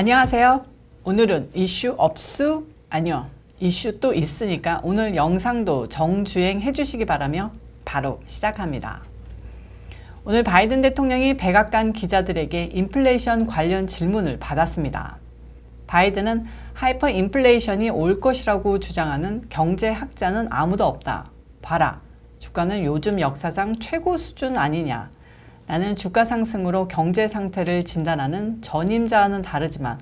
안녕하세요. 오늘은 이슈 없수? 아니요. 이슈 또 있으니까 오늘 영상도 정주행 해주시기 바라며 바로 시작합니다. 오늘 바이든 대통령이 백악관 기자들에게 인플레이션 관련 질문을 받았습니다. 바이든은 하이퍼 인플레이션이 올 것이라고 주장하는 경제학자는 아무도 없다. 봐라. 주가는 요즘 역사상 최고 수준 아니냐. 나는 주가 상승으로 경제 상태를 진단하는 전임자와는 다르지만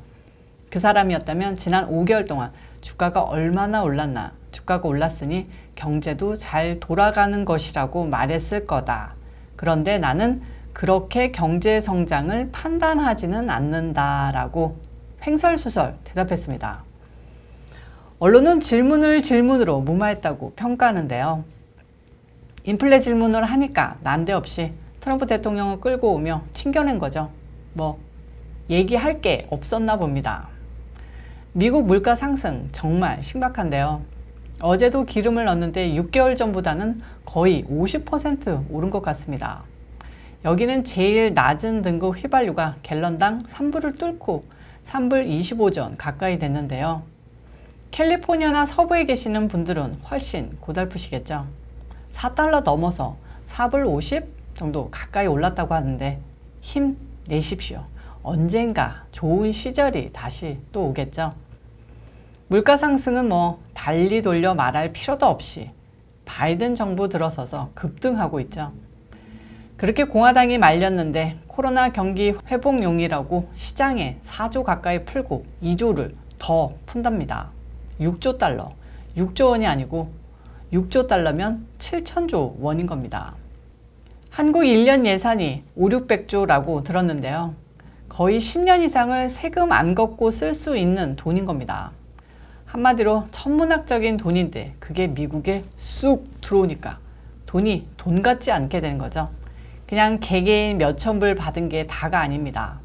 그 사람이었다면 지난 5개월 동안 주가가 얼마나 올랐나. 주가가 올랐으니 경제도 잘 돌아가는 것이라고 말했을 거다. 그런데 나는 그렇게 경제 성장을 판단하지는 않는다라고 횡설수설 대답했습니다. 언론은 질문을 질문으로 무마했다고 평가하는데요. 인플레 질문을 하니까 난데없이 트럼프 대통령을 끌고 오며 튕겨낸 거죠. 얘기할 게 없었나 봅니다. 미국 물가 상승 정말 심각한데요. 어제도 기름을 넣었는데 6개월 전보다는 거의 50% 오른 것 같습니다. 여기는 제일 낮은 등급 휘발유가 갤런당 3불을 뚫고 3불 25전 가까이 됐는데요. 캘리포니아나 서부에 계시는 분들은 훨씬 고달프시겠죠. 4달러 넘어서 4불 50 정도 가까이 올랐다고 하는데 힘내십시오. 언젠가 좋은 시절이 다시 또 오겠죠. 물가 상승은 달리 돌려 말할 필요도 없이 바이든 정부 들어서서 급등하고 있죠. 그렇게 공화당이 말렸는데 코로나 경기 회복용이라고 시장에 4조 가까이 풀고 2조를 더 푼답니다. 6조 달러, 6조 원이 아니고 6조 달러면 7천조 원인 겁니다. 한국 1년 예산이 5,600조라고 들었는데요. 거의 10년 이상을 세금 안 걷고 쓸 수 있는 돈인 겁니다. 한마디로 천문학적인 돈인데 그게 미국에 쑥 들어오니까 돈이 돈 같지 않게 되는 거죠. 그냥 개개인 몇천 불 받은 게 다가 아닙니다.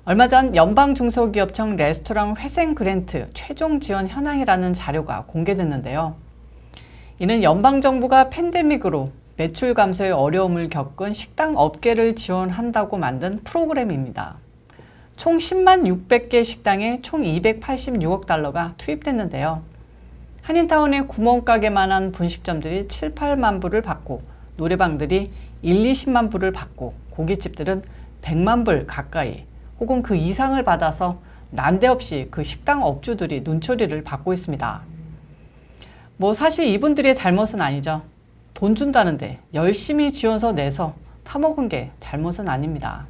얼마 전 연방중소기업청 레스토랑 회생 그랜트 최종 지원 현황이라는 자료가 공개됐는데요. 이는 연방정부가 팬데믹으로 매출 감소의 어려움을 겪은 식당 업계를 지원한다고 만든 프로그램입니다. 총 10만 600개 식당에 총 286억 달러가 투입됐는데요. 한인타운의 구멍가게만한 분식점들이 7, 8만 불을 받고 노래방들이 1, 20만 불을 받고 고깃집들은 100만 불 가까이 혹은 그 이상을 받아서 난데없이 그 식당 업주들이 눈초리를 받고 있습니다. 사실 이분들의 잘못은 아니죠. 돈 준다는데 열심히 지원서 내서 타먹은 게 잘못은 아닙니다.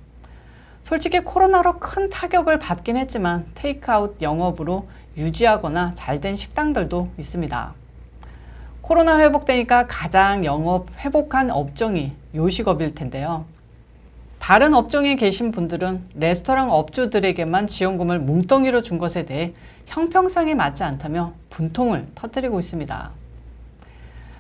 솔직히 코로나로 큰 타격을 받긴 했지만 테이크아웃 영업으로 유지하거나 잘된 식당들도 있습니다. 코로나 회복되니까 가장 영업 회복한 업종이 요식업일 텐데요. 다른 업종에 계신 분들은 레스토랑 업주들에게만 지원금을 뭉텅이로 준 것에 대해 형평성이 맞지 않다며 분통을 터뜨리고 있습니다.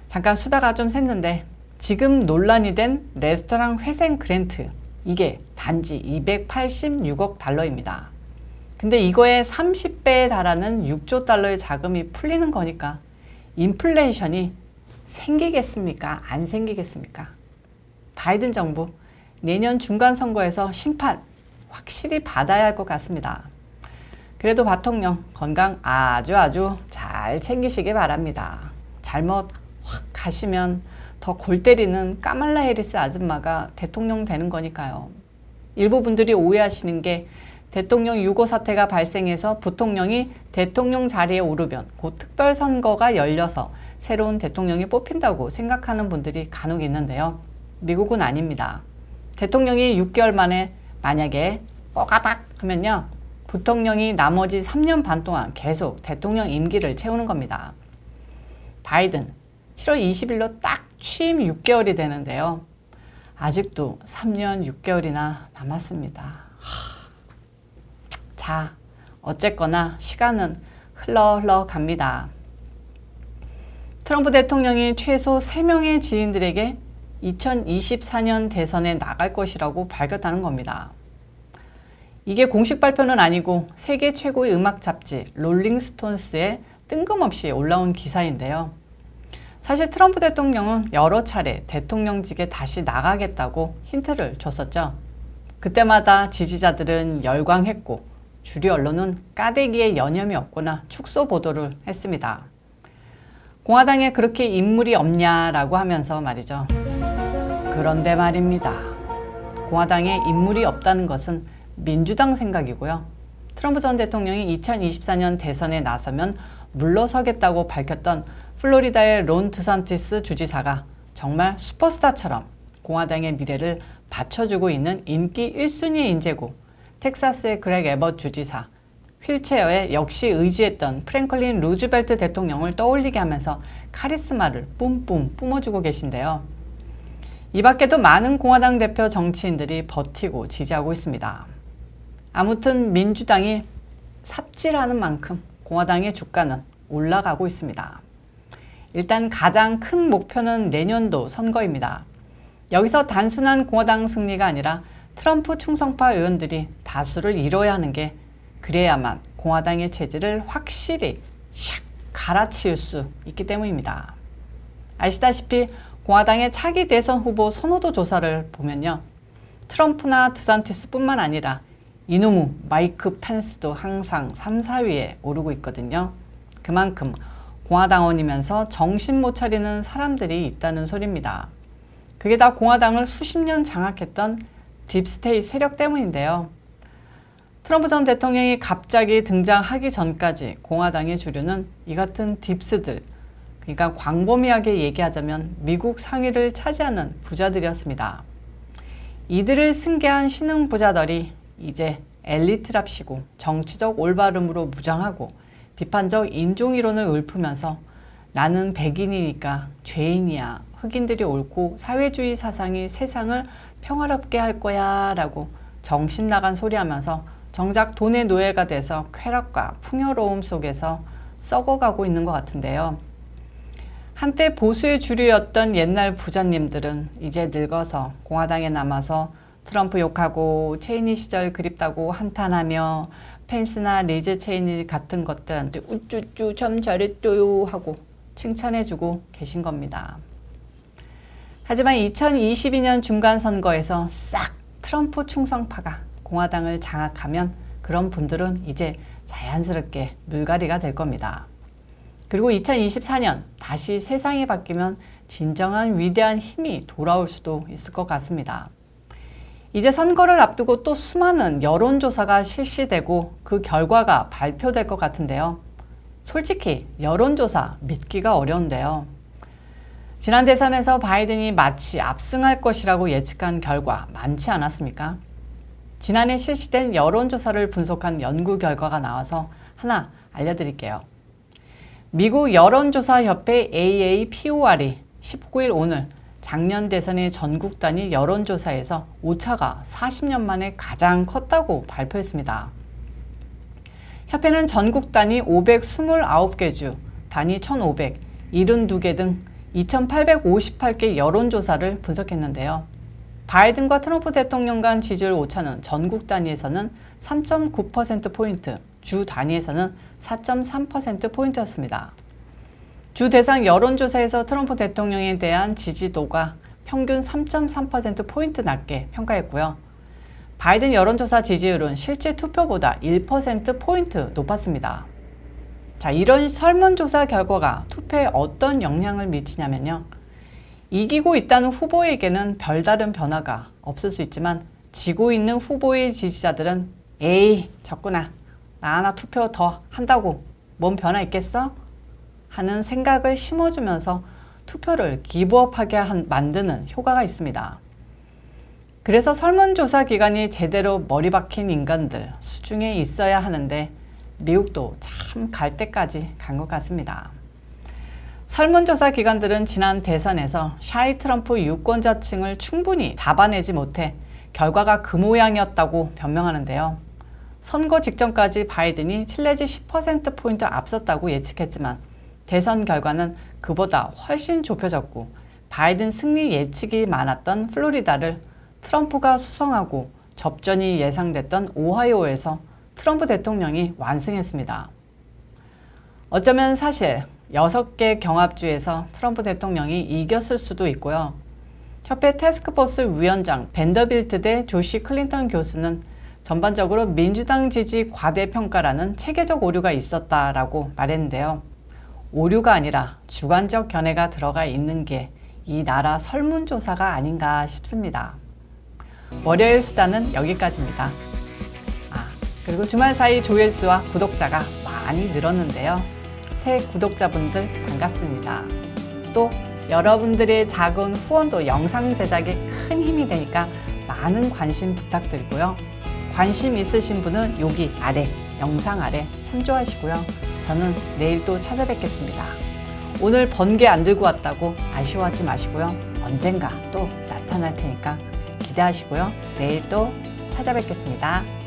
잠깐 수다가 좀 샜는데 지금 논란이 된 레스토랑 회생 그랜트 이게 단지 286억 달러입니다. 근데 이거의 30배에 달하는 6조 달러의 자금이 풀리는 거니까 인플레이션이 생기겠습니까? 안 생기겠습니까? 바이든 정부 내년 중간선거에서 심판 확실히 받아야 할 것 같습니다. 그래도 대통령 건강 아주 잘 챙기시기 바랍니다. 잘못 확 가시면 더 골 때리는 까말라 해리스 아줌마가 대통령 되는 거니까요. 일부 분들이 오해하시는 게 대통령 유고 사태가 발생해서 부통령이 대통령 자리에 오르면 곧 특별선거가 열려서 새로운 대통령이 뽑힌다고 생각하는 분들이 간혹 있는데요. 미국은 아닙니다. 대통령이 6개월 만에 만약에 꼬가닥 하면요. 부통령이 나머지 3년 반 동안 계속 대통령 임기를 채우는 겁니다. 바이든 7월 20일로 딱 취임 6개월이 되는데요. 아직도 3년 6개월이나 남았습니다. 자, 어쨌거나 시간은 흘러 갑니다. 트럼프 대통령이 최소 3명의 지인들에게 2024년 대선에 나갈 것이라고 밝혔다는 겁니다. 이게 공식 발표는 아니고 세계 최고의 음악 잡지 롤링스톤스에 뜬금없이 올라온 기사인데요. 사실 트럼프 대통령은 여러 차례 대통령직에 다시 나가겠다고 힌트를 줬었죠. 그때마다 지지자들은 열광했고 주류 언론은 까대기에 여념이 없거나 축소 보도를 했습니다. 공화당에 그렇게 인물이 없냐라고 하면서 말이죠. 그런데 말입니다. 공화당에 인물이 없다는 것은 민주당 생각이고요. 트럼프 전 대통령이 2024년 대선에 나서면 물러서겠다고 밝혔던 플로리다의 론 드산티스 주지사가 정말 슈퍼스타처럼 공화당의 미래를 받쳐주고 있는 인기 1순위 인재고, 텍사스의 그렉 에벗 주지사, 휠체어에 역시 의지했던 프랭클린 루즈벨트 대통령을 떠올리게 하면서 카리스마를 뿜뿜 뿜어주고 계신데요. 이 밖에도 많은 공화당 대표 정치인들이 버티고 지지하고 있습니다. 아무튼 민주당이 삽질하는 만큼 공화당의 주가는 올라가고 있습니다. 일단 가장 큰 목표는 내년도 선거입니다. 여기서 단순한 공화당 승리가 아니라 트럼프 충성파 의원들이 다수를 이뤄야 하는 게, 그래야만 공화당의 체질을 확실히 샥 갈아치울 수 있기 때문입니다. 아시다시피 공화당의 차기 대선 후보 선호도 조사를 보면요. 트럼프나 드산티스뿐만 아니라 이놈의 마이크 펜스도 항상 3, 4위에 오르고 있거든요. 그만큼 공화당원이면서 정신 못 차리는 사람들이 있다는 소리입니다. 그게 다 공화당을 수십 년 장악했던 딥스테이트 세력 때문인데요. 트럼프 전 대통령이 갑자기 등장하기 전까지 공화당의 주류는 이 같은 딥스들, 그러니까 광범위하게 얘기하자면 미국 상위를 차지하는 부자들이었습니다. 이들을 승계한 신흥 부자들이 이제 엘리트랍시고 정치적 올바름으로 무장하고 비판적 인종이론을 읊으면서 나는 백인이니까 죄인이야, 흑인들이 옳고 사회주의 사상이 세상을 평화롭게 할 거야 라고 정신 나간 소리 하면서 정작 돈의 노예가 돼서 쾌락과 풍요로움 속에서 썩어가고 있는 것 같은데요. 한때 보수의 주류였던 옛날 부자님들은 이제 늙어서 공화당에 남아서 트럼프 욕하고 체이니 시절 그립다고 한탄하며 펜스나 리즈 체이니 같은 것들한테 우쭈쭈 참 잘했어요 하고 칭찬해주고 계신 겁니다. 하지만 2022년 중간선거에서 싹 트럼프 충성파가 공화당을 장악하면 그런 분들은 이제 자연스럽게 물갈이가 될 겁니다. 그리고 2024년 다시 세상이 바뀌면 진정한 위대한 힘이 돌아올 수도 있을 것 같습니다. 이제 선거를 앞두고 또 수많은 여론조사가 실시되고 그 결과가 발표될 것 같은데요. 솔직히 여론조사 믿기가 어려운데요. 지난 대선에서 바이든이 마치 압승할 것이라고 예측한 결과 많지 않았습니까? 지난해 실시된 여론조사를 분석한 연구 결과가 나와서 하나 알려드릴게요. 미국 여론조사협회 AAPOR이 19일 오늘 작년 대선의 전국 단위 여론조사에서 오차가 40년 만에 가장 컸다고 발표했습니다. 협회는 전국 단위 529개 주, 단위 1,572개 등 2,858개 여론조사를 분석했는데요. 바이든과 트럼프 대통령 간 지지율 오차는 전국 단위에서는 3.9%포인트, 주 단위에서는 4.3%포인트였습니다. 주 대상 여론조사에서 트럼프 대통령에 대한 지지도가 평균 3.3%포인트 낮게 평가했고요. 바이든 여론조사 지지율은 실제 투표보다 1%포인트 높았습니다. 자, 이런 설문조사 결과가 투표에 어떤 영향을 미치냐면요. 이기고 있다는 후보에게는 별다른 변화가 없을 수 있지만 지고 있는 후보의 지지자들은 에이, 졌구나. 나 하나 투표 더 한다고 뭔 변화 있겠어? 하는 생각을 심어주면서 투표를 기브업하게 만드는 효과가 있습니다. 그래서 설문조사 기관이 제대로 머리 박힌 인간들 수중에 있어야 하는데 미국도 참 갈 때까지 간 것 같습니다. 설문조사 기관들은 지난 대선에서 샤이 트럼프 유권자층을 충분히 잡아내지 못해 결과가 그 모양이었다고 변명하는데요. 선거 직전까지 바이든이 7 내지 10%포인트 앞섰다고 예측했지만 대선 결과는 그보다 훨씬 좁혀졌고 바이든 승리 예측이 많았던 플로리다를 트럼프가 수성하고 접전이 예상됐던 오하이오에서 트럼프 대통령이 완승했습니다. 어쩌면 사실 6개 경합주에서 트럼프 대통령이 이겼을 수도 있고요. 협회 태스크포스 위원장 벤더빌트 대 조시 클린턴 교수는 전반적으로 민주당 지지 과대평가라는 체계적 오류가 있었다라고 말했는데요. 오류가 아니라 주관적 견해가 들어가 있는 게 이 나라 설문조사가 아닌가 싶습니다. 월요일 수다는 여기까지입니다. 그리고 주말 사이 조회수와 구독자가 많이 늘었는데요. 새 구독자분들 반갑습니다. 또 여러분들의 작은 후원도 영상 제작에 큰 힘이 되니까 많은 관심 부탁드리고요. 관심 있으신 분은 여기 아래, 영상 아래 참조하시고요. 저는 내일 또 찾아뵙겠습니다. 오늘 번개 안 들고 왔다고 아쉬워하지 마시고요. 언젠가 또 나타날 테니까 기대하시고요. 내일 또 찾아뵙겠습니다.